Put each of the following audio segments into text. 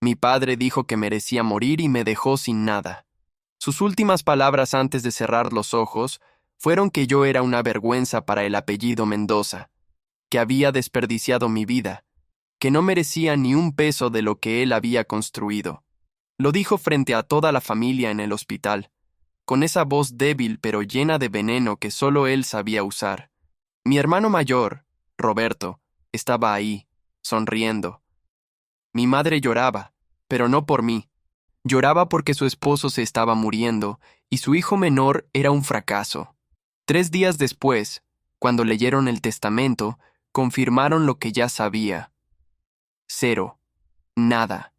Mi padre dijo que merecía morir y me dejó sin nada. Sus últimas palabras antes de cerrar los ojos fueron que yo era una vergüenza para el apellido Mendoza, que había desperdiciado mi vida, que no merecía ni un peso de lo que él había construido. Lo dijo frente a toda la familia en el hospital, con esa voz débil pero llena de veneno que solo él sabía usar. Mi hermano mayor, Roberto, estaba ahí, sonriendo. Mi madre lloraba, pero no por mí. Lloraba porque su esposo se estaba muriendo y su hijo menor era un fracaso. 3 días después, cuando leyeron el testamento, confirmaron lo que ya sabía. Cero. Nada.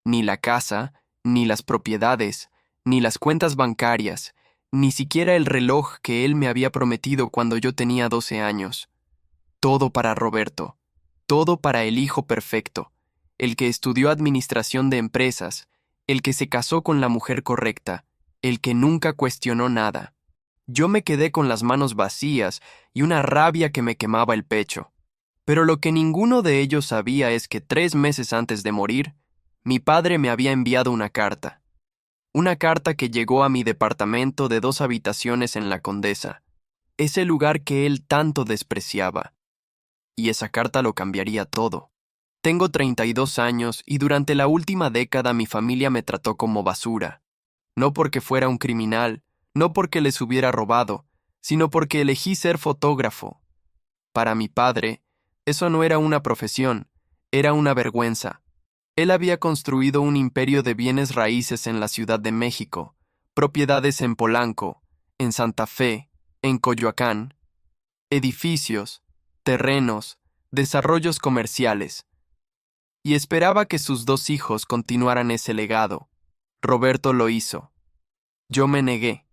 Ni la casa, ni las propiedades, ni las cuentas bancarias, ni siquiera el reloj que él me había prometido cuando yo tenía 12 años. Todo para Roberto. Todo para el hijo perfecto, el que estudió administración de empresas, el que se casó con la mujer correcta, el que nunca cuestionó nada. Yo me quedé con las manos vacías y una rabia que me quemaba el pecho. Pero lo que ninguno de ellos sabía es que 3 meses antes de morir, mi padre me había enviado una carta. Una carta que llegó a mi departamento de 2 habitaciones en La Condesa, ese lugar que él tanto despreciaba. Y esa carta lo cambiaría todo. Tengo 32 años y durante la última década mi familia me trató como basura. No porque fuera un criminal, no porque les hubiera robado, sino porque elegí ser fotógrafo. Para mi padre, eso no era una profesión, era una vergüenza. Él había construido un imperio de bienes raíces en la Ciudad de México, propiedades en Polanco, en Santa Fe, en Coyoacán, edificios, terrenos, desarrollos comerciales, y esperaba que sus 2 hijos continuaran ese legado. Roberto lo hizo. Yo me negué.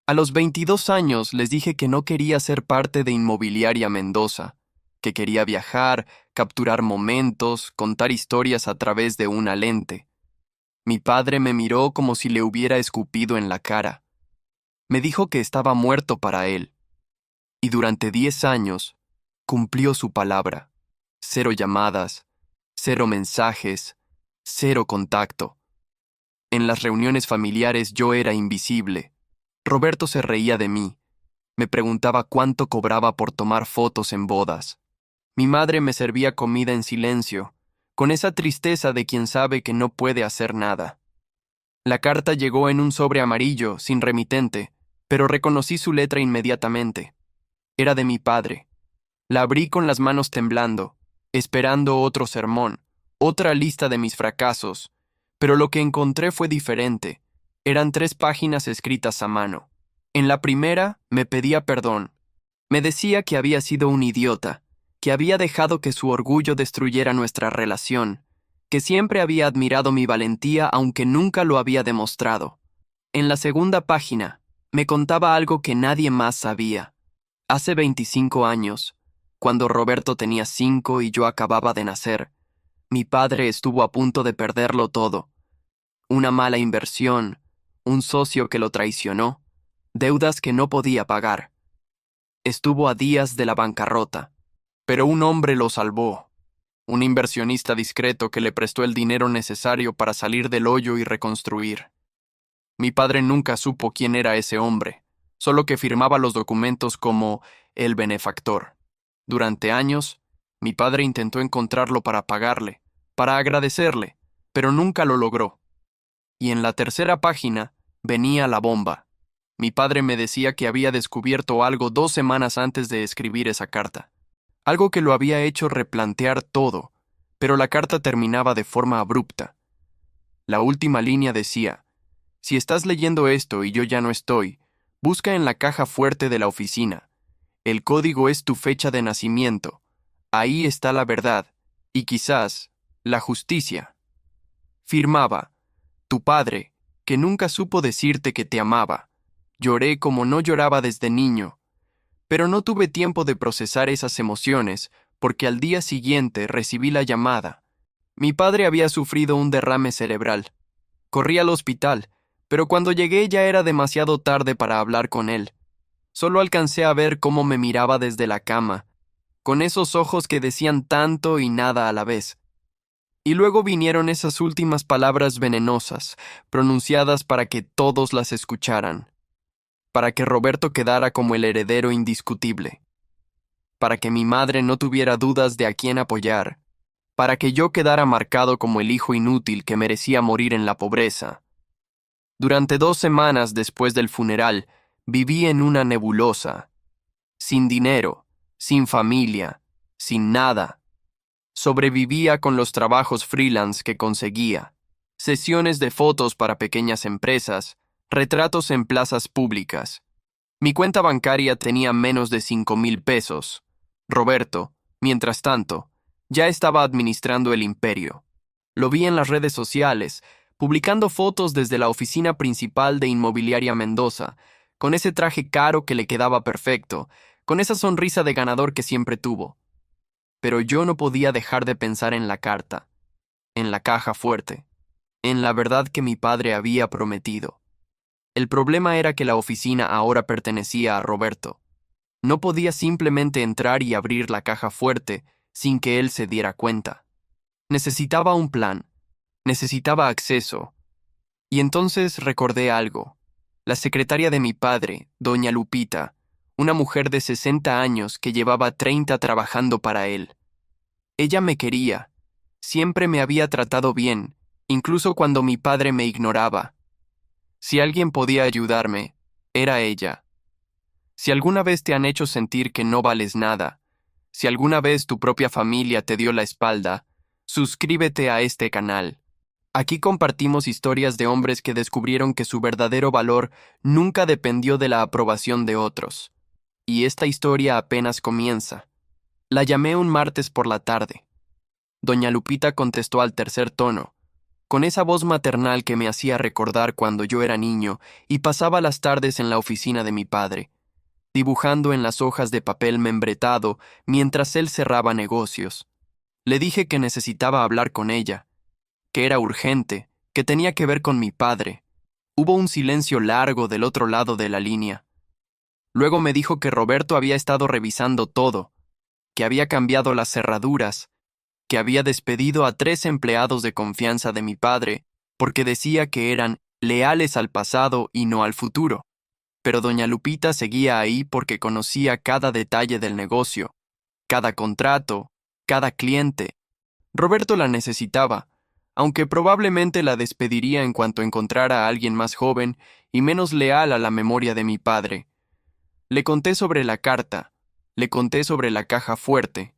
A los 22 años les dije que no quería ser parte de Inmobiliaria Mendoza, que quería viajar, capturar momentos, contar historias a través de una lente. Mi padre me miró como si le hubiera escupido en la cara. Me dijo que estaba muerto para él. Y durante 10 años, cumplió su palabra. 0 llamadas, 0 mensajes, 0 contacto. En las reuniones familiares yo era invisible. Roberto se reía de mí. Me preguntaba cuánto cobraba por tomar fotos en bodas. Mi madre me servía comida en silencio, con esa tristeza de quien sabe que no puede hacer nada. La carta llegó en un sobre amarillo, sin remitente, pero reconocí su letra inmediatamente. Era de mi padre. La abrí con las manos temblando, esperando otro sermón, otra lista de mis fracasos, pero lo que encontré fue diferente. Eran 3 páginas escritas a mano. En la primera me pedía perdón. Me decía que había sido un idiota, que había dejado que su orgullo destruyera nuestra relación, que siempre había admirado mi valentía aunque nunca lo había demostrado. En la segunda página, me contaba algo que nadie más sabía. Hace 25 años, cuando Roberto tenía 5 y yo acababa de nacer, mi padre estuvo a punto de perderlo todo. Una mala inversión, un socio que lo traicionó, deudas que no podía pagar. Estuvo a días de la bancarrota, pero un hombre lo salvó, un inversionista discreto que le prestó el dinero necesario para salir del hoyo y reconstruir. Mi padre nunca supo quién era ese hombre, solo que firmaba los documentos como el benefactor. Durante años, mi padre intentó encontrarlo para pagarle, para agradecerle, pero nunca lo logró. Y en la tercera página venía la bomba. Mi padre me decía que había descubierto algo 2 semanas antes de escribir esa carta. Algo que lo había hecho replantear todo, pero la carta terminaba de forma abrupta. La última línea decía: si estás leyendo esto y yo ya no estoy, busca en la caja fuerte de la oficina. El código es tu fecha de nacimiento. Ahí está la verdad, y quizás, la justicia. Firmaba: tu padre, que nunca supo decirte que te amaba. Lloré como no lloraba desde niño, pero no tuve tiempo de procesar esas emociones porque al día siguiente recibí la llamada. Mi padre había sufrido un derrame cerebral. Corrí al hospital, pero cuando llegué ya era demasiado tarde para hablar con él. Solo alcancé a ver cómo me miraba desde la cama, con esos ojos que decían tanto y nada a la vez. Y luego vinieron esas últimas palabras venenosas, pronunciadas para que todos las escucharan, para que Roberto quedara como el heredero indiscutible, para que mi madre no tuviera dudas de a quién apoyar, para que yo quedara marcado como el hijo inútil que merecía morir en la pobreza. Durante 2 semanas después del funeral, viví en una nebulosa, sin dinero, sin familia, sin nada. Sobrevivía con los trabajos freelance que conseguía, sesiones de fotos para pequeñas empresas, retratos en plazas públicas. Mi cuenta bancaria tenía menos de 5,000 pesos. Roberto, mientras tanto, ya estaba administrando el imperio. Lo vi en las redes sociales, publicando fotos desde la oficina principal de Inmobiliaria Mendoza, con ese traje caro que le quedaba perfecto, con esa sonrisa de ganador que siempre tuvo. Pero yo no podía dejar de pensar en la carta, en la caja fuerte, en la verdad que mi padre había prometido. El problema era que la oficina ahora pertenecía a Roberto. No podía simplemente entrar y abrir la caja fuerte sin que él se diera cuenta. Necesitaba un plan, necesitaba acceso. Y entonces recordé algo. La secretaria de mi padre, doña Lupita, una mujer de 60 años que llevaba 30 trabajando para él. Ella me quería, siempre me había tratado bien, incluso cuando mi padre me ignoraba. Si alguien podía ayudarme, era ella. Si alguna vez te han hecho sentir que no vales nada, si alguna vez tu propia familia te dio la espalda, suscríbete a este canal. Aquí compartimos historias de hombres que descubrieron que su verdadero valor nunca dependió de la aprobación de otros. Y esta historia apenas comienza. La llamé un martes por la tarde. Doña Lupita contestó al tercer tono, con esa voz maternal que me hacía recordar cuando yo era niño y pasaba las tardes en la oficina de mi padre, dibujando en las hojas de papel membretado mientras él cerraba negocios. Le dije que necesitaba hablar con ella, que era urgente, que tenía que ver con mi padre. Hubo un silencio largo del otro lado de la línea. Luego me dijo que Roberto había estado revisando todo, que había cambiado las cerraduras, que había despedido a 3 empleados de confianza de mi padre porque decía que eran leales al pasado y no al futuro. Pero doña Lupita seguía ahí porque conocía cada detalle del negocio, cada contrato, cada cliente. Roberto la necesitaba, aunque probablemente la despediría en cuanto encontrara a alguien más joven y menos leal a la memoria de mi padre. Le conté sobre la carta, le conté sobre la caja fuerte.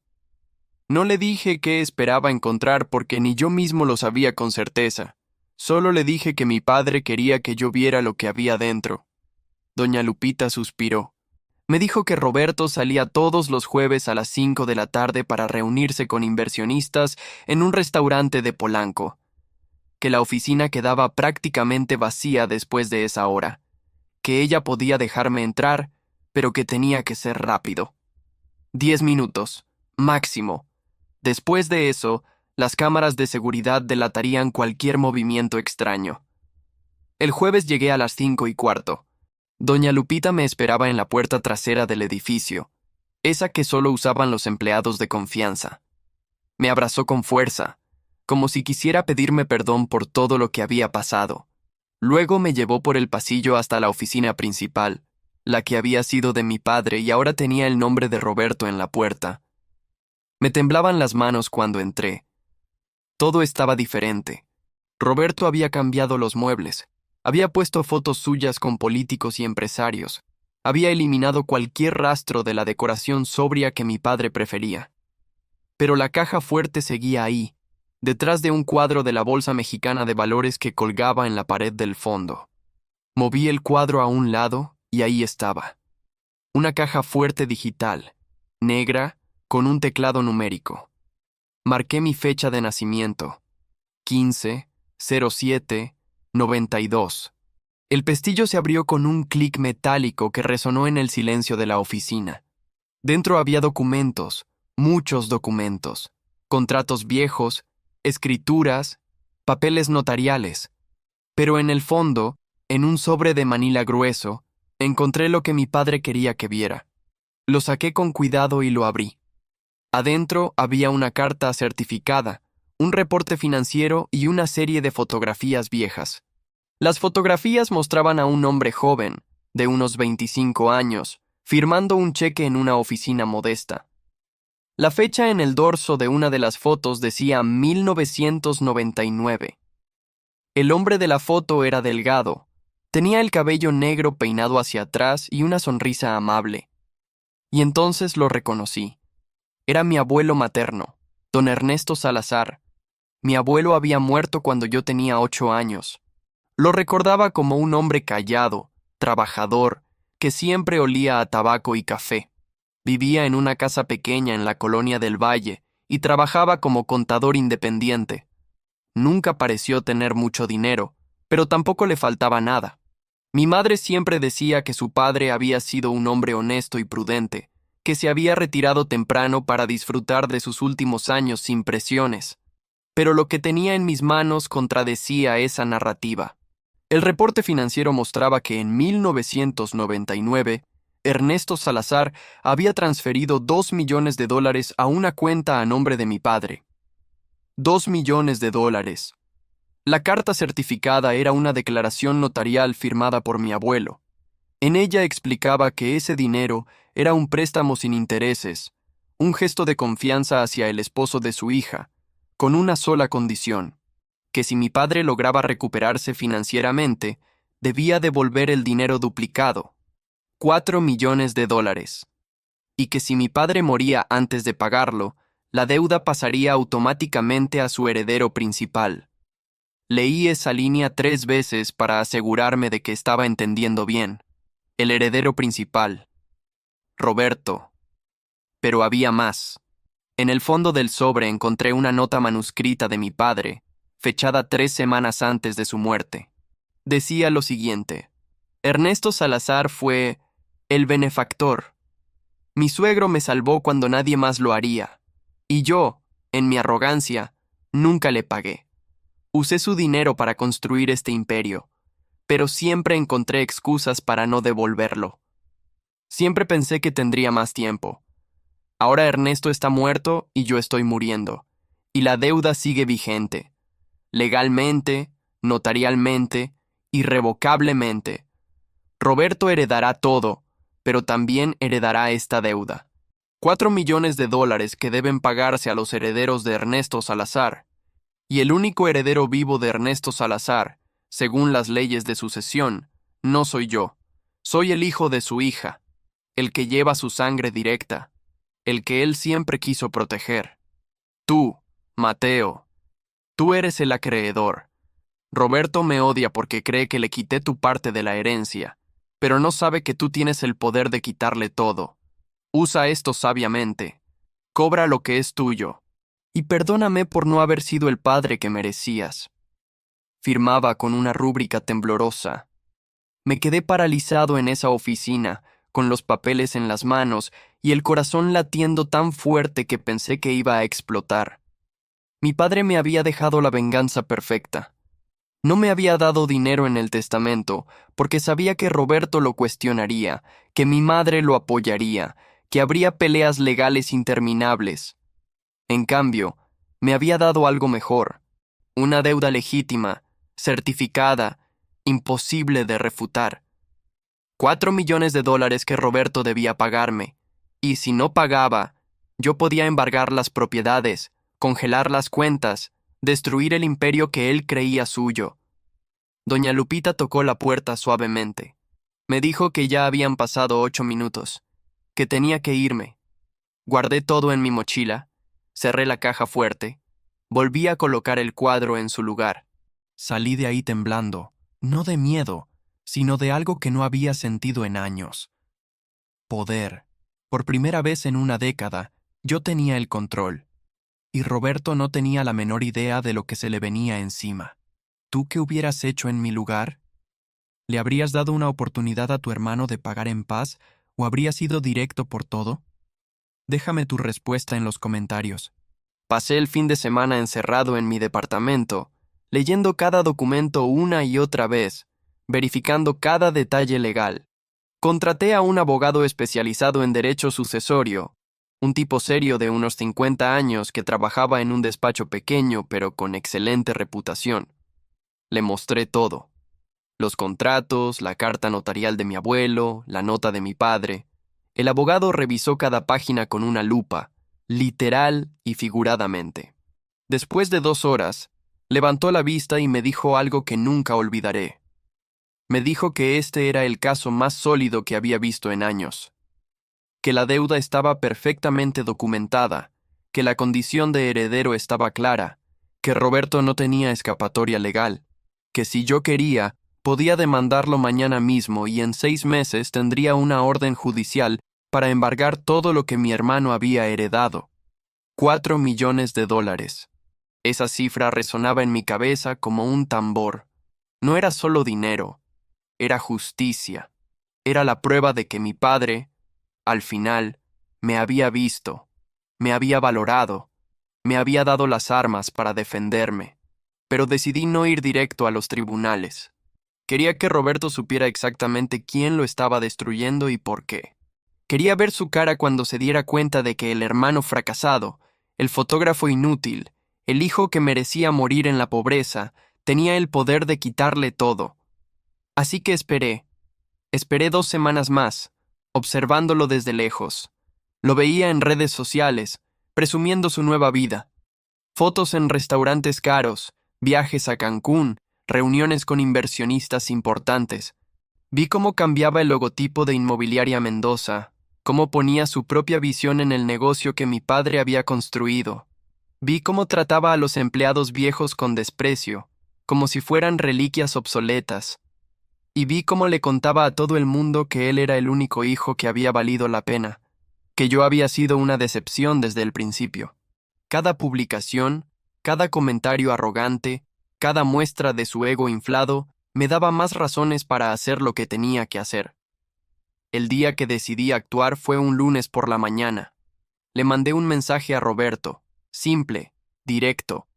No le dije qué esperaba encontrar porque ni yo mismo lo sabía con certeza. Solo le dije que mi padre quería que yo viera lo que había dentro. Doña Lupita suspiró. Me dijo que Roberto salía todos los jueves a las 5 de la tarde para reunirse con inversionistas en un restaurante de Polanco, que la oficina quedaba prácticamente vacía después de esa hora, que ella podía dejarme entrar, pero que tenía que ser rápido. 10 minutos, máximo. Después de eso, las cámaras de seguridad delatarían cualquier movimiento extraño. El jueves llegué a las 5:15. Doña Lupita me esperaba en la puerta trasera del edificio, esa que solo usaban los empleados de confianza. Me abrazó con fuerza, como si quisiera pedirme perdón por todo lo que había pasado. Luego me llevó por el pasillo hasta la oficina principal, la que había sido de mi padre y ahora tenía el nombre de Roberto en la puerta. Me temblaban las manos cuando entré. Todo estaba diferente. Roberto había cambiado los muebles. Había puesto fotos suyas con políticos y empresarios. Había eliminado cualquier rastro de la decoración sobria que mi padre prefería. Pero la caja fuerte seguía ahí, detrás de un cuadro de la Bolsa Mexicana de Valores que colgaba en la pared del fondo. Moví el cuadro a un lado y ahí estaba. Una caja fuerte digital, negra, con un teclado numérico. Marqué mi fecha de nacimiento, 15-07-92. El pestillo se abrió con un clic metálico que resonó en el silencio de la oficina. Dentro había documentos, muchos documentos, contratos viejos, escrituras, papeles notariales. Pero en el fondo, en un sobre de manila grueso, encontré lo que mi padre quería que viera. Lo saqué con cuidado y lo abrí. Adentro había una carta certificada, un reporte financiero y una serie de fotografías viejas. Las fotografías mostraban a un hombre joven, de unos 25 años, firmando un cheque en una oficina modesta. La fecha en el dorso de una de las fotos decía 1999. El hombre de la foto era delgado, tenía el cabello negro peinado hacia atrás y una sonrisa amable. Y entonces lo reconocí. Era mi abuelo materno, don Ernesto Salazar. Mi abuelo había muerto cuando yo tenía 8 años. Lo recordaba como un hombre callado, trabajador, que siempre olía a tabaco y café. Vivía en una casa pequeña en la colonia del Valle y trabajaba como contador independiente. Nunca pareció tener mucho dinero, pero tampoco le faltaba nada. Mi madre siempre decía que su padre había sido un hombre honesto y prudente, que se había retirado temprano para disfrutar de sus últimos años sin presiones. Pero lo que tenía en mis manos contradecía esa narrativa. El reporte financiero mostraba que en 1999, Ernesto Salazar había transferido $2 millones a una cuenta a nombre de mi padre. $2 millones. La carta certificada era una declaración notarial firmada por mi abuelo. En ella explicaba que ese dinero era un préstamo sin intereses, un gesto de confianza hacia el esposo de su hija, con una sola condición, que si mi padre lograba recuperarse financieramente, debía devolver el dinero duplicado, $4 millones, y que si mi padre moría antes de pagarlo, la deuda pasaría automáticamente a su heredero principal. Leí esa línea 3 veces para asegurarme de que estaba entendiendo bien. El heredero principal. Roberto. Pero había más. En el fondo del sobre encontré una nota manuscrita de mi padre, fechada 3 semanas antes de su muerte. Decía lo siguiente: Ernesto Salazar fue el benefactor. Mi suegro me salvó cuando nadie más lo haría, y yo, en mi arrogancia, nunca le pagué. Usé su dinero para construir este imperio, pero siempre encontré excusas para no devolverlo. Siempre pensé que tendría más tiempo. Ahora Ernesto está muerto y yo estoy muriendo, y la deuda sigue vigente. Legalmente, notarialmente, irrevocablemente. Roberto heredará todo, pero también heredará esta deuda. $4 millones que deben pagarse a los herederos de Ernesto Salazar. Y el único heredero vivo de Ernesto Salazar, según las leyes de sucesión, no soy yo. Soy el hijo de su hija, el que lleva su sangre directa, el que él siempre quiso proteger. Tú, Mateo, tú eres el acreedor. Roberto me odia porque cree que le quité tu parte de la herencia, pero no sabe que tú tienes el poder de quitarle todo. Usa esto sabiamente. Cobra lo que es tuyo. Y perdóname por no haber sido el padre que merecías. Firmaba con una rúbrica temblorosa. Me quedé paralizado en esa oficina, con los papeles en las manos y el corazón latiendo tan fuerte que pensé que iba a explotar. Mi padre me había dejado la venganza perfecta. No me había dado dinero en el testamento, porque sabía que Roberto lo cuestionaría, que mi madre lo apoyaría, que habría peleas legales interminables. En cambio, me había dado algo mejor, una deuda legítima, certificada, imposible de refutar. $4 millones que Roberto debía pagarme, y si no pagaba, yo podía embargar las propiedades, congelar las cuentas, destruir el imperio que él creía suyo. Doña Lupita tocó la puerta suavemente. Me dijo que ya habían pasado 8 minutos, que tenía que irme. Guardé todo en mi mochila. Cerré la caja fuerte. Volví a colocar el cuadro en su lugar. Salí de ahí temblando, no de miedo, sino de algo que no había sentido en años. Poder. Por primera vez en una década, yo tenía el control. Y Roberto no tenía la menor idea de lo que se le venía encima. ¿Tú qué hubieras hecho en mi lugar? ¿Le habrías dado una oportunidad a tu hermano de pagar en paz o habrías ido directo por todo? Déjame tu respuesta en los comentarios. Pasé el fin de semana encerrado en mi departamento, leyendo cada documento una y otra vez, verificando cada detalle legal. Contraté a un abogado especializado en derecho sucesorio, un tipo serio de unos 50 años que trabajaba en un despacho pequeño pero con excelente reputación. Le mostré todo: los contratos, la carta notarial de mi abuelo, la nota de mi padre. El abogado revisó cada página con una lupa, literal y figuradamente. Después de 2 horas, levantó la vista y me dijo algo que nunca olvidaré. Me dijo que este era el caso más sólido que había visto en años, que la deuda estaba perfectamente documentada, que la condición de heredero estaba clara, que Roberto no tenía escapatoria legal, que si yo quería, podía demandarlo mañana mismo y en 6 meses tendría una orden judicial para embargar todo lo que mi hermano había heredado. $4 millones. Esa cifra resonaba en mi cabeza como un tambor. No era solo dinero, era justicia. Era la prueba de que mi padre, al final, me había visto, me había valorado, me había dado las armas para defenderme. Pero decidí no ir directo a los tribunales. Quería que Roberto supiera exactamente quién lo estaba destruyendo y por qué. Quería ver su cara cuando se diera cuenta de que el hermano fracasado, el fotógrafo inútil, el hijo que merecía morir en la pobreza, tenía el poder de quitarle todo. Así que esperé 2 semanas más, observándolo desde lejos. Lo veía en redes sociales, presumiendo su nueva vida. Fotos en restaurantes caros, viajes a Cancún, reuniones con inversionistas importantes. Vi cómo cambiaba el logotipo de Inmobiliaria Mendoza, cómo ponía su propia visión en el negocio que mi padre había construido. Vi cómo trataba a los empleados viejos con desprecio, como si fueran reliquias obsoletas. Y vi cómo le contaba a todo el mundo que él era el único hijo que había valido la pena, que yo había sido una decepción desde el principio. Cada publicación, cada comentario arrogante, cada muestra de su ego inflado, me daba más razones para hacer lo que tenía que hacer. El día que decidí actuar fue un lunes por la mañana. Le mandé un mensaje a Roberto, simple, directo.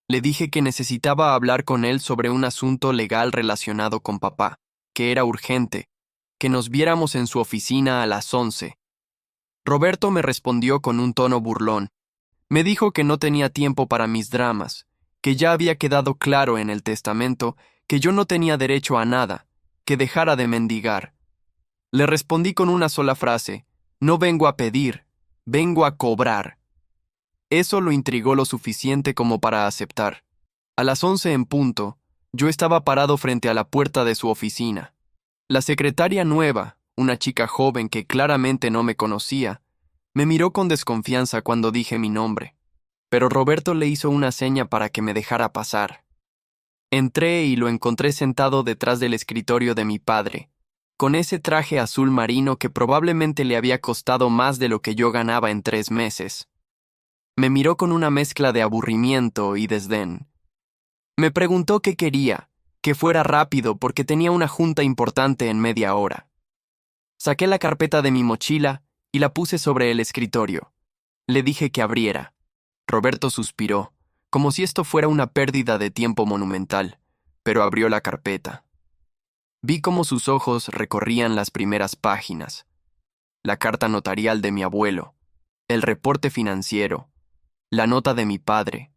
Le dije que necesitaba hablar con él sobre un asunto legal relacionado con papá, que era urgente, que nos viéramos en su oficina a las 11. Roberto me respondió con un tono burlón. Me dijo que no tenía tiempo para mis dramas, que ya había quedado claro en el testamento que yo no tenía derecho a nada, que dejara de mendigar. Le respondí con una sola frase: no vengo a pedir, vengo a cobrar. Eso lo intrigó lo suficiente como para aceptar. A las 11 en punto, yo estaba parado frente a la puerta de su oficina. La secretaria nueva, una chica joven que claramente no me conocía, me miró con desconfianza cuando dije mi nombre, pero Roberto le hizo una seña para que me dejara pasar. Entré y lo encontré sentado detrás del escritorio de mi padre, con ese traje azul marino que probablemente le había costado más de lo que yo ganaba en 3 meses. Me miró con una mezcla de aburrimiento y desdén. Me preguntó qué quería, que fuera rápido porque tenía una junta importante en media hora. Saqué la carpeta de mi mochila y la puse sobre el escritorio. Le dije que abriera. Roberto suspiró, como si esto fuera una pérdida de tiempo monumental, pero abrió la carpeta. Vi cómo sus ojos recorrían las primeras páginas: la carta notarial de mi abuelo, el reporte financiero, la nota de mi padre.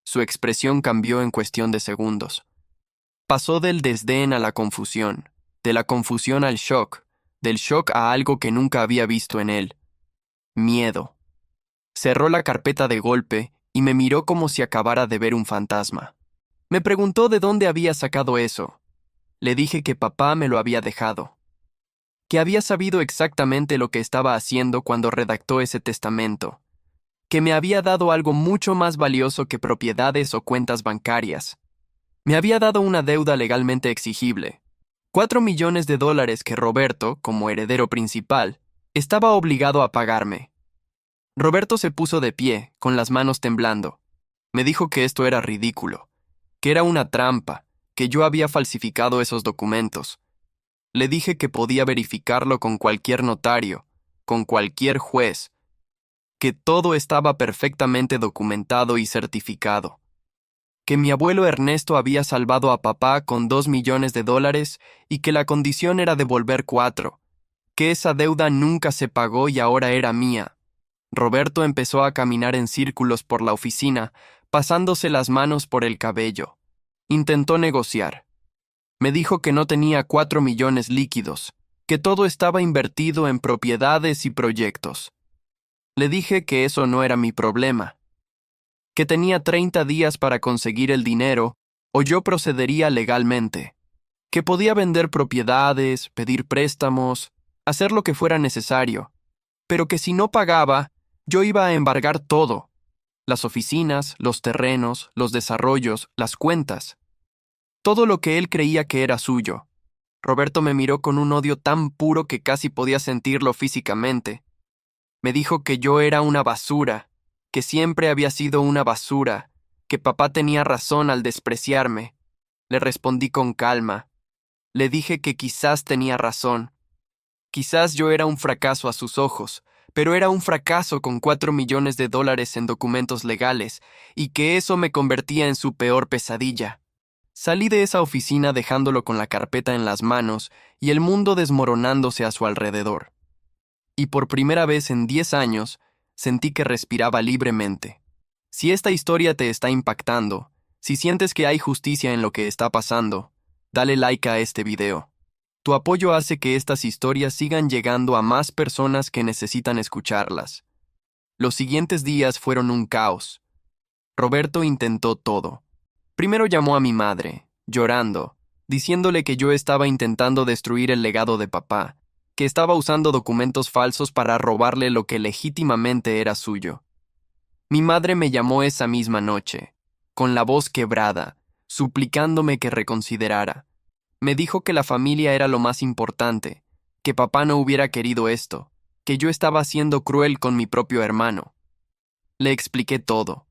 Su expresión cambió en cuestión de segundos. Pasó del desdén a la confusión, de la confusión al shock, del shock a algo que nunca había visto en él: miedo. Cerró la carpeta de golpe y me miró como si acabara de ver un fantasma. Me preguntó de dónde había sacado eso. Le dije que papá me lo había dejado, que había sabido exactamente lo que estaba haciendo cuando redactó ese testamento, que me había dado algo mucho más valioso que propiedades o cuentas bancarias. Me había dado una deuda legalmente exigible: $4 millones que Roberto, como heredero principal, estaba obligado a pagarme. Roberto se puso de pie, con las manos temblando. Me dijo que esto era ridículo, que era una trampa, que yo había falsificado esos documentos. Le dije que podía verificarlo con cualquier notario, con cualquier juez, que todo estaba perfectamente documentado y certificado, que mi abuelo Ernesto había salvado a papá con $2 millones y que la condición era devolver 4, que esa deuda nunca se pagó y ahora era mía, Roberto empezó a caminar en círculos por la oficina, pasándose las manos por el cabello. Intentó negociar. Me dijo que no tenía 4 millones líquidos, que todo estaba invertido en propiedades y proyectos. Le dije que eso no era mi problema, que tenía 30 días para conseguir el dinero o yo procedería legalmente, que podía vender propiedades, pedir préstamos, hacer lo que fuera necesario, pero que si no pagaba, yo iba a embargar todo, las oficinas, los terrenos, los desarrollos, las cuentas, todo lo que él creía que era suyo. Roberto me miró con un odio tan puro que casi podía sentirlo físicamente. Me dijo que yo era una basura, que siempre había sido una basura, que papá tenía razón al despreciarme. Le respondí con calma. Le dije que quizás tenía razón. Quizás yo era un fracaso a sus ojos, pero era un fracaso con 4 millones de dólares en documentos legales, y que eso me convertía en su peor pesadilla. Salí de esa oficina dejándolo con la carpeta en las manos y el mundo desmoronándose a su alrededor. Y por primera vez en 10 años, sentí que respiraba libremente. Si esta historia te está impactando, si sientes que hay justicia en lo que está pasando, dale like a este video. Tu apoyo hace que estas historias sigan llegando a más personas que necesitan escucharlas. Los siguientes días fueron un caos. Roberto intentó todo. Primero llamó a mi madre, llorando, diciéndole que yo estaba intentando destruir el legado de papá, que estaba usando documentos falsos para robarle lo que legítimamente era suyo. Mi madre me llamó esa misma noche, con la voz quebrada, suplicándome que reconsiderara. Me dijo que la familia era lo más importante, que papá no hubiera querido esto, que yo estaba siendo cruel con mi propio hermano. Le expliqué todo.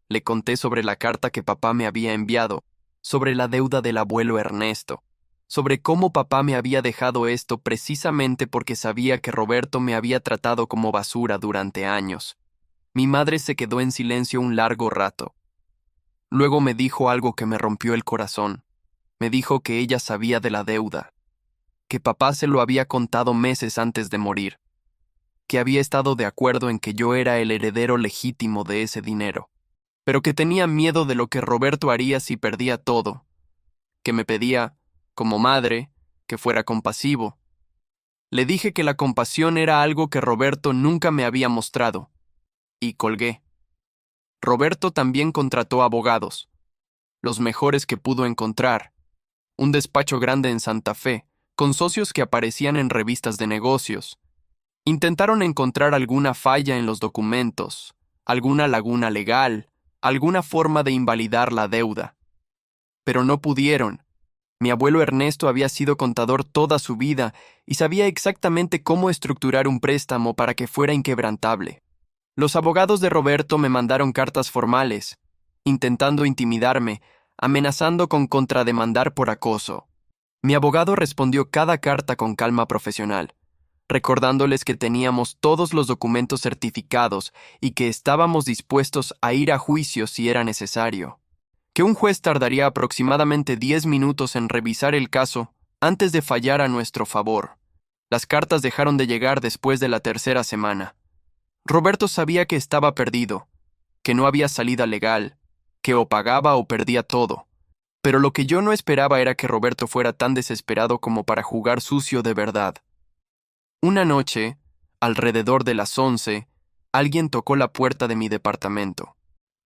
Le conté sobre la carta que papá me había enviado, sobre la deuda del abuelo Ernesto, sobre cómo papá me había dejado esto precisamente porque sabía que Roberto me había tratado como basura durante años. Mi madre se quedó en silencio un largo rato. Luego me dijo algo que me rompió el corazón. Me dijo que ella sabía de la deuda, que papá se lo había contado meses antes de morir, que había estado de acuerdo en que yo era el heredero legítimo de ese dinero, pero que tenía miedo de lo que Roberto haría si perdía todo, que me pedía, como madre, que fuera compasivo. Le dije que la compasión era algo que Roberto nunca me había mostrado, y colgué. Roberto también contrató abogados, los mejores que pudo encontrar, un despacho grande en Santa Fe, con socios que aparecían en revistas de negocios. Intentaron encontrar alguna falla en los documentos, alguna laguna legal, alguna forma de invalidar la deuda. Pero no pudieron. Mi abuelo Ernesto había sido contador toda su vida y sabía exactamente cómo estructurar un préstamo para que fuera inquebrantable. Los abogados de Roberto me mandaron cartas formales, intentando intimidarme, amenazando con contrademandar por acoso. Mi abogado respondió cada carta con calma profesional, recordándoles que teníamos todos los documentos certificados y que estábamos dispuestos a ir a juicio si era necesario, que un juez tardaría aproximadamente 10 minutos en revisar el caso antes de fallar a nuestro favor. Las cartas dejaron de llegar después de la tercera semana. Roberto sabía que estaba perdido, que no había salida legal, que o pagaba o perdía todo. Pero lo que yo no esperaba era que Roberto fuera tan desesperado como para jugar sucio de verdad. Una noche, alrededor de las 11, alguien tocó la puerta de mi departamento.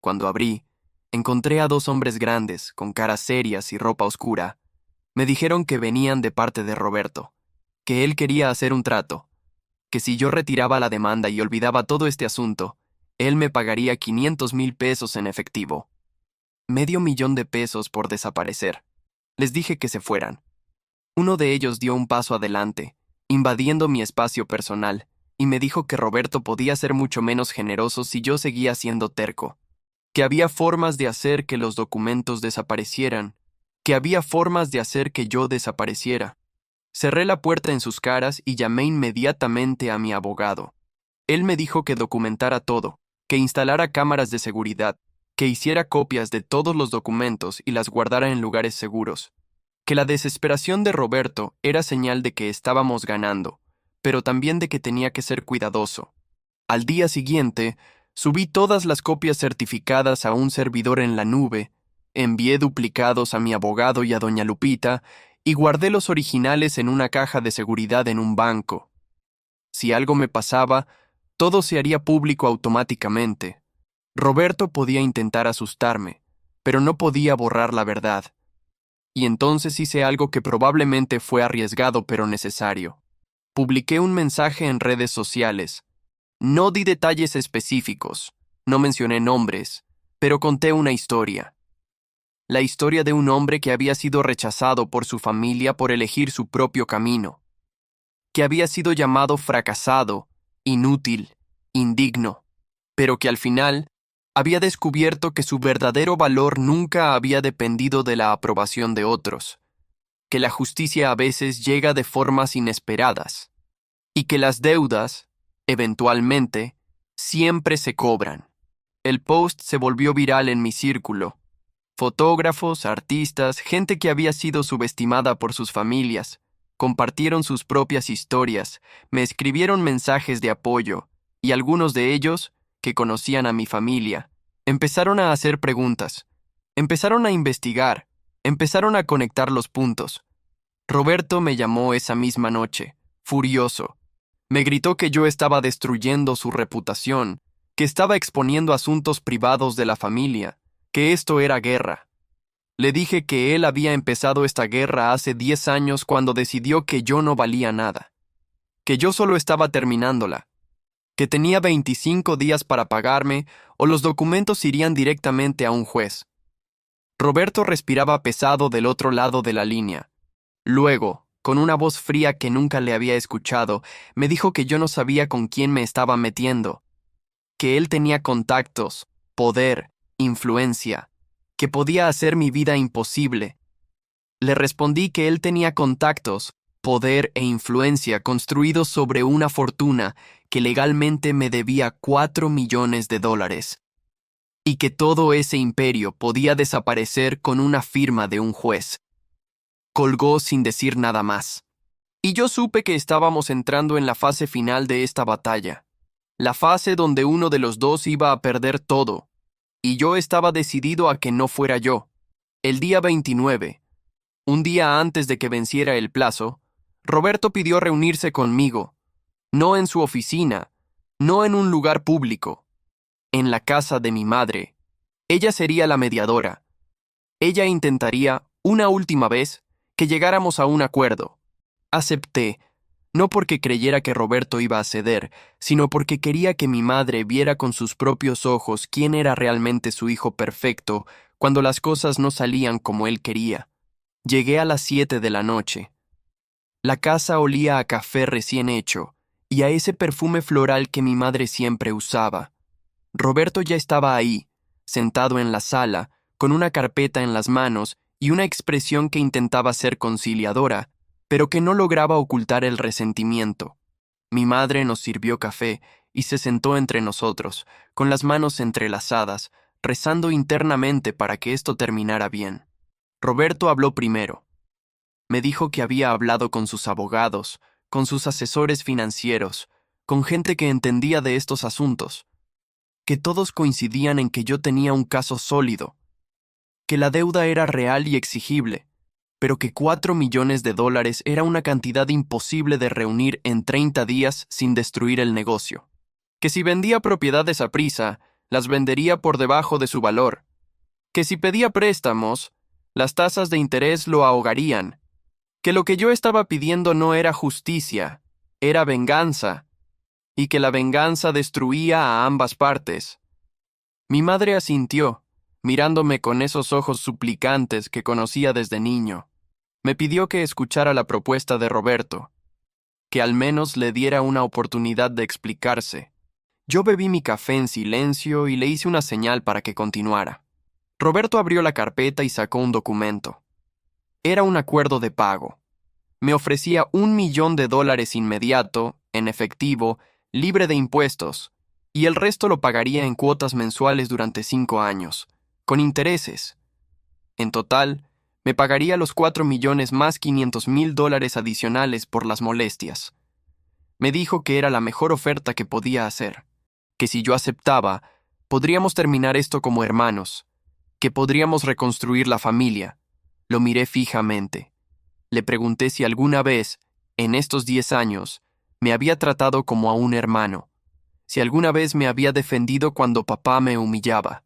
Cuando abrí, encontré a 2 hombres grandes, con caras serias y ropa oscura. Me dijeron que venían de parte de Roberto, que él quería hacer un trato, que si yo retiraba la demanda y olvidaba todo este asunto, él me pagaría 500,000 pesos en efectivo. $500,000 por desaparecer. Les dije que se fueran. Uno de ellos dio un paso adelante, invadiendo mi espacio personal, y me dijo que Roberto podía ser mucho menos generoso si yo seguía siendo terco, que había formas de hacer que los documentos desaparecieran, que había formas de hacer que yo desapareciera. Cerré la puerta en sus caras y llamé inmediatamente a mi abogado. Él me dijo que documentara todo, que instalara cámaras de seguridad, que hiciera copias de todos los documentos y las guardara en lugares seguros, que la desesperación de Roberto era señal de que estábamos ganando, pero también de que tenía que ser cuidadoso. Al día siguiente, subí todas las copias certificadas a un servidor en la nube, envié duplicados a mi abogado y a doña Lupita, y guardé los originales en una caja de seguridad en un banco. Si algo me pasaba, todo se haría público automáticamente. Roberto podía intentar asustarme, pero no podía borrar la verdad. Y entonces hice algo que probablemente fue arriesgado pero necesario. Publiqué un mensaje en redes sociales. No di detalles específicos, no mencioné nombres, pero conté una historia. La historia de un hombre que había sido rechazado por su familia por elegir su propio camino, que había sido llamado fracasado, inútil, indigno, pero que al final había descubierto que su verdadero valor nunca había dependido de la aprobación de otros, que la justicia a veces llega de formas inesperadas, y que las deudas, eventualmente, siempre se cobran. El post se volvió viral en mi círculo. Fotógrafos, artistas, gente que había sido subestimada por sus familias, compartieron sus propias historias, me escribieron mensajes de apoyo, y algunos de ellos, que conocían a mi familia, empezaron a hacer preguntas, empezaron a investigar, empezaron a conectar los puntos. Roberto me llamó esa misma noche, furioso. Me gritó que yo estaba destruyendo su reputación, que estaba exponiendo asuntos privados de la familia, que esto era guerra. Le dije que él había empezado esta guerra hace 10 años cuando decidió que yo no valía nada, que yo solo estaba terminándola, que tenía 25 días para pagarme o los documentos irían directamente a un juez. Roberto respiraba pesado del otro lado de la línea. Luego, con una voz fría que nunca le había escuchado, me dijo que yo no sabía con quién me estaba metiendo, que él tenía contactos, poder, influencia, que podía hacer mi vida imposible. Le respondí que él tenía contactos, poder e influencia construidos sobre una fortuna que legalmente me debía $4 millones, y que todo ese imperio podía desaparecer con una firma de un juez. Colgó sin decir nada más. Y yo supe que estábamos entrando en la fase final de esta batalla, la fase donde uno de los dos iba a perder todo, y yo estaba decidido a que no fuera yo. El día 29, un día antes de que venciera el plazo, Roberto pidió reunirse conmigo, no en su oficina, no en un lugar público, en la casa de mi madre. Ella sería la mediadora. Ella intentaría, una última vez, que llegáramos a un acuerdo. Acepté, no porque creyera que Roberto iba a ceder, sino porque quería que mi madre viera con sus propios ojos quién era realmente su hijo perfecto cuando las cosas no salían como él quería. Llegué a las 7 de la noche. La casa olía a café recién hecho y a ese perfume floral que mi madre siempre usaba. Roberto ya estaba ahí, sentado en la sala, con una carpeta en las manos y una expresión que intentaba ser conciliadora, pero que no lograba ocultar el resentimiento. Mi madre nos sirvió café y se sentó entre nosotros, con las manos entrelazadas, rezando internamente para que esto terminara bien. Roberto habló primero. Me dijo que había hablado con sus abogados, con sus asesores financieros, con gente que entendía de estos asuntos, que todos coincidían en que yo tenía un caso sólido, que la deuda era real y exigible, pero que $4 millones era una cantidad imposible de reunir en 30 días sin destruir el negocio. Que si vendía propiedades a prisa, las vendería por debajo de su valor. Que si pedía préstamos, las tasas de interés lo ahogarían. Que lo que yo estaba pidiendo no era justicia, era venganza, y que la venganza destruía a ambas partes. Mi madre asintió, mirándome con esos ojos suplicantes que conocía desde niño. Me pidió que escuchara la propuesta de Roberto, que al menos le diera una oportunidad de explicarse. Yo bebí mi café en silencio y le hice una señal para que continuara. Roberto abrió la carpeta y sacó un documento. Era un acuerdo de pago. Me ofrecía $1 millón inmediato, en efectivo, libre de impuestos, y el resto lo pagaría en cuotas mensuales durante 5 años, con intereses. En total, me pagaría los $4 millones más $500,000 adicionales por las molestias. Me dijo que era la mejor oferta que podía hacer. que si yo aceptaba, podríamos terminar esto como hermanos, que podríamos reconstruir la familia. Lo miré fijamente. Le pregunté si alguna vez, en estos 10 años, me había tratado como a un hermano, si alguna vez me había defendido cuando papá me humillaba,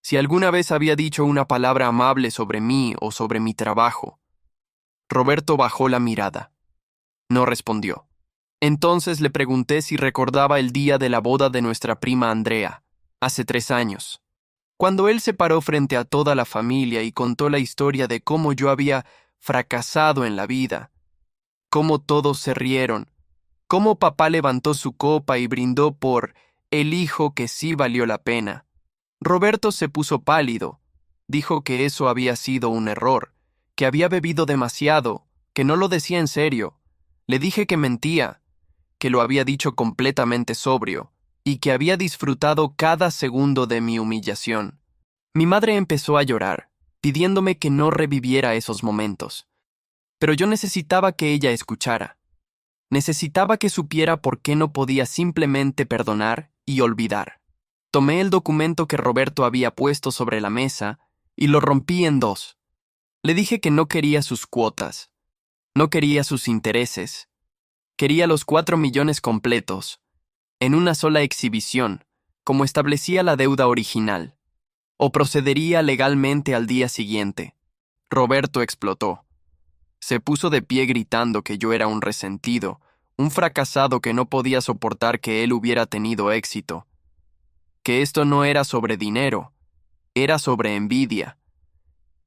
si alguna vez había dicho una palabra amable sobre mí o sobre mi trabajo. Roberto bajó la mirada. No respondió. Entonces le pregunté si recordaba el día de la boda de nuestra prima Andrea, hace 3 años, cuando él se paró frente a toda la familia y contó la historia de cómo yo había fracasado en la vida, cómo todos se rieron, cómo papá levantó su copa y brindó por el hijo que sí valió la pena. Roberto se puso pálido, dijo que eso había sido un error, que había bebido demasiado, que no lo decía en serio. Le dije que mentía, que lo había dicho completamente sobrio, y que había disfrutado cada segundo de mi humillación. Mi madre empezó a llorar, pidiéndome que no reviviera esos momentos. Pero yo necesitaba que ella escuchara. Necesitaba que supiera por qué no podía simplemente perdonar y olvidar. Tomé el documento que Roberto había puesto sobre la mesa y lo rompí en dos. Le dije que no quería sus cuotas, no quería sus intereses, quería los 4 millones completos, en una sola exhibición, como establecía la deuda original, o procedería legalmente al día siguiente. Roberto explotó. Se puso de pie gritando que yo era un resentido, un fracasado que no podía soportar que él hubiera tenido éxito, que esto no era sobre dinero, era sobre envidia,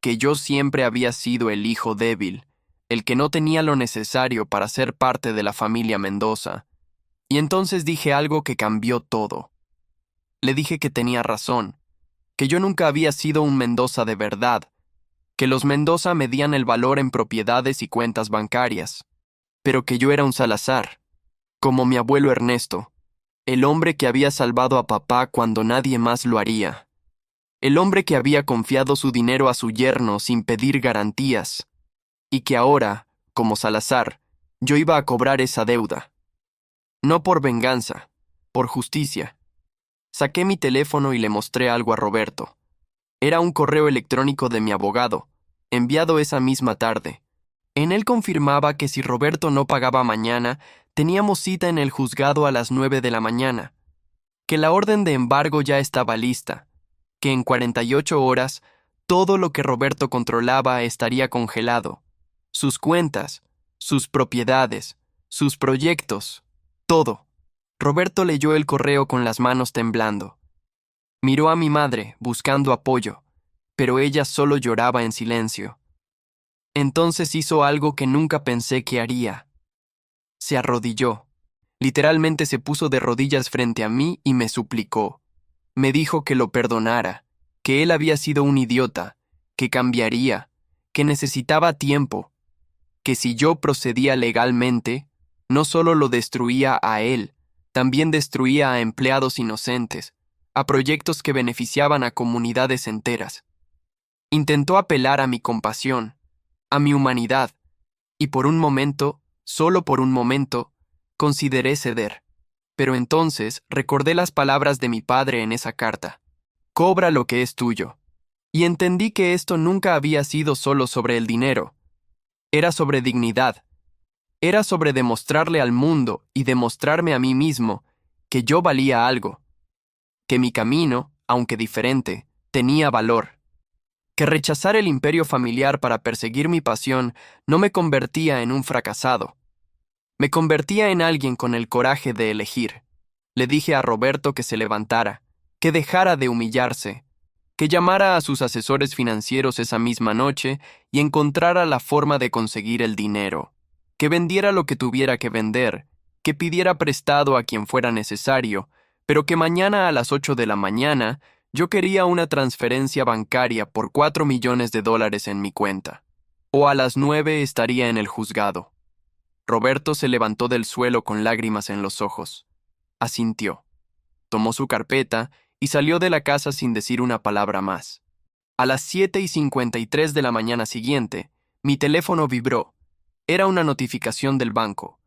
que yo siempre había sido el hijo débil, el que no tenía lo necesario para ser parte de la familia Mendoza. Y entonces dije algo que cambió todo. Le dije que tenía razón, que yo nunca había sido un Mendoza de verdad, que los Mendoza medían el valor en propiedades y cuentas bancarias, pero que yo era un Salazar, como mi abuelo Ernesto, el hombre que había salvado a papá cuando nadie más lo haría, el hombre que había confiado su dinero a su yerno sin pedir garantías, y que ahora, como Salazar, yo iba a cobrar esa deuda. No por venganza, por justicia. Saqué mi teléfono y le mostré algo a Roberto. Era un correo electrónico de mi abogado, enviado esa misma tarde. En él confirmaba que si Roberto no pagaba mañana, teníamos cita en el juzgado a las 9 de la mañana, que la orden de embargo ya estaba lista, que en 48 horas todo lo que Roberto controlaba estaría congelado, sus cuentas, sus propiedades, sus proyectos, todo. Roberto leyó el correo con las manos temblando. Miró a mi madre, buscando apoyo, pero ella solo lloraba en silencio. Entonces hizo algo que nunca pensé que haría. Se arrodilló. Literalmente se puso de rodillas frente a mí y me suplicó. Me dijo que lo perdonara, que él había sido un idiota, que cambiaría, que necesitaba tiempo, que si yo procedía legalmente, no solo lo destruía a él, también destruía a empleados inocentes, a proyectos que beneficiaban a comunidades enteras. Intentó apelar a mi compasión, a mi humanidad, y por un momento, solo por un momento, consideré ceder. Pero entonces recordé las palabras de mi padre en esa carta. Cobra lo que es tuyo. Y entendí que esto nunca había sido solo sobre el dinero. Era sobre dignidad. Era sobre demostrarle al mundo y demostrarme a mí mismo que yo valía algo, que mi camino, aunque diferente, tenía valor, que rechazar el imperio familiar para perseguir mi pasión no me convertía en un fracasado. Me convertía en alguien con el coraje de elegir. Le dije a Roberto que se levantara, que dejara de humillarse, que llamara a sus asesores financieros esa misma noche y encontrara la forma de conseguir el dinero, que vendiera lo que tuviera que vender, que pidiera prestado a quien fuera necesario, pero que mañana a las 8 de la mañana yo quería una transferencia bancaria por 4 millones de dólares en mi cuenta, o a las 9 estaría en el juzgado. Roberto se levantó del suelo con lágrimas en los ojos. Asintió. Tomó su carpeta y salió de la casa sin decir una palabra más. A las 7:53 de la mañana siguiente, mi teléfono vibró. Era una notificación del banco.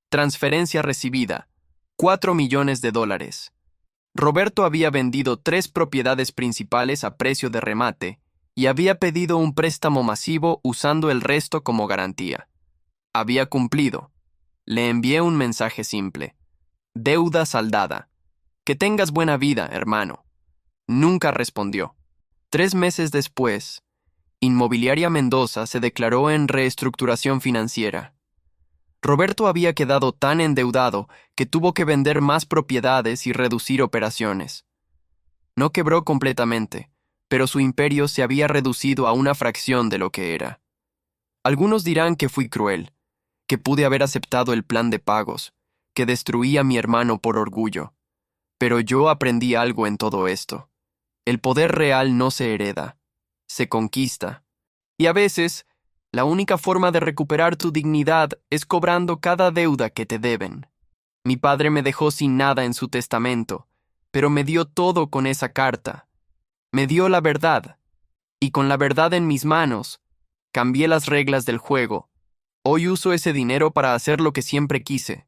Transferencia recibida. 4 millones de dólares. Roberto había vendido 3 propiedades principales a precio de remate y había pedido un préstamo masivo usando el resto como garantía. Había cumplido. Le envié un mensaje simple. Deuda saldada. Que tengas buena vida, hermano. Nunca respondió. 3 meses después, Inmobiliaria Mendoza se declaró en reestructuración financiera. Roberto había quedado tan endeudado que tuvo que vender más propiedades y reducir operaciones. No quebró completamente, pero su imperio se había reducido a una fracción de lo que era. Algunos dirán que fui cruel, que pude haber aceptado el plan de pagos, que destruí a mi hermano por orgullo. Pero yo aprendí algo en todo esto. El poder real no se hereda, se conquista. Y a veces, la única forma de recuperar tu dignidad es cobrando cada deuda que te deben. Mi padre me dejó sin nada en su testamento, pero me dio todo con esa carta. Me dio la verdad. Y con la verdad en mis manos, cambié las reglas del juego. Hoy uso ese dinero para hacer lo que siempre quise.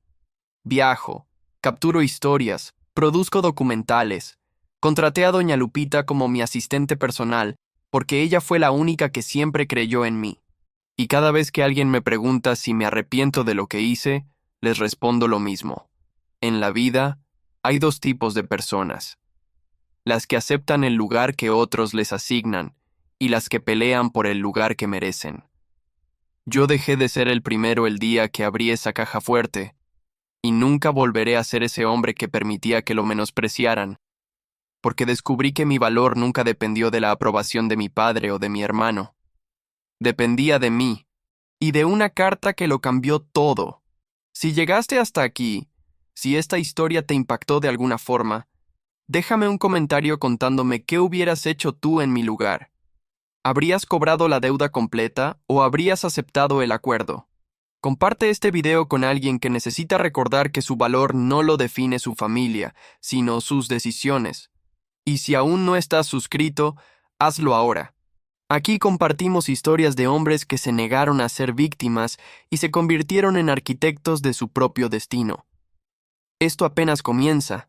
Viajo, capturo historias, produzco documentales. Contraté a doña Lupita como mi asistente personal, porque ella fue la única que siempre creyó en mí. Y cada vez que alguien me pregunta si me arrepiento de lo que hice, les respondo lo mismo. En la vida, hay 2 tipos de personas. Las que aceptan el lugar que otros les asignan y las que pelean por el lugar que merecen. Yo dejé de ser el primero el día que abrí esa caja fuerte, y nunca volveré a ser ese hombre que permitía que lo menospreciaran, porque descubrí que mi valor nunca dependió de la aprobación de mi padre o de mi hermano. Dependía de mí, y de una carta que lo cambió todo. Si llegaste hasta aquí, si esta historia te impactó de alguna forma, déjame un comentario contándome qué hubieras hecho tú en mi lugar. ¿Habrías cobrado la deuda completa o habrías aceptado el acuerdo? Comparte este video con alguien que necesita recordar que su valor no lo define su familia, sino sus decisiones. Y si aún no estás suscrito, hazlo ahora. Aquí compartimos historias de hombres que se negaron a ser víctimas y se convirtieron en arquitectos de su propio destino. Esto apenas comienza.